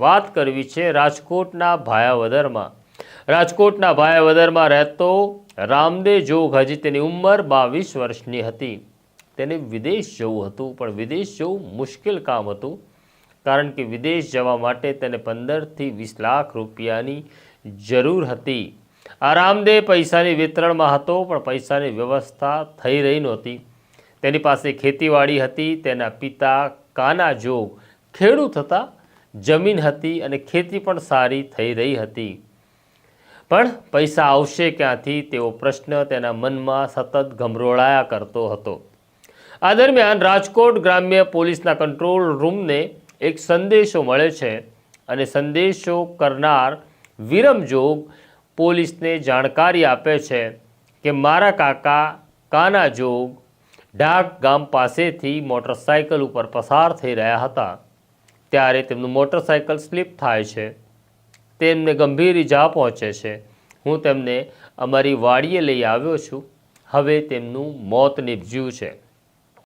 વાત કરવી છે રાજકોટના ભાયાવદરમાં। રાજકોટના ભાયાવદરમાં રહેતો રામદેવ જોગ, હજી તેની ઉંમર 22 વર્ષની હતી। તેને વિદેશ જવું હતું, પણ વિદેશ જવું મુશ્કેલ કામ હતું, કારણ કે વિદેશ જવા માટે તેને 15 થી 20 લાખ રૂપિયાની જરૂર હતી। આ રામદેવ પૈસાની વિતરણમાં હતો, પણ પૈસાની વ્યવસ્થા થઈ રહી નહોતી। તેની પાસે ખેતીવાડી હતી। તેના પિતા કાના જોગ ખેડૂત હતા, જમીન હતી અને ખેતી પણ સારી થઈ રહી હતી, પણ પૈસા આવશે ક્યાંથી તેવો પ્રશ્ન તેના મનમાં સતત ગમરોળાયા કરતો હતો। આ દરમિયાન રાજકોટ ગ્રામ્ય પોલીસના કંટ્રોલ રૂમને એક સંદેશો મળે છે અને સંદેશો કરનાર વિરમ જોગ પોલીસને જાણકારી આપે છે કે મારા કાકા કાના જોગ ઢાક ગામ પાસેથી મોટરસાઇકલ ઉપર પસાર થઈ રહ્યા હતા, ત્યારે તેમનું મોટરસાઇકલ સ્લીપ થાય છે। તેમને ગંભીર ઈજા પહોંચે છે। હું તેમને અમારી વાડીએ લઈ આવ્યો છું। હવે તેમનું મોત નીપજ્યું છે।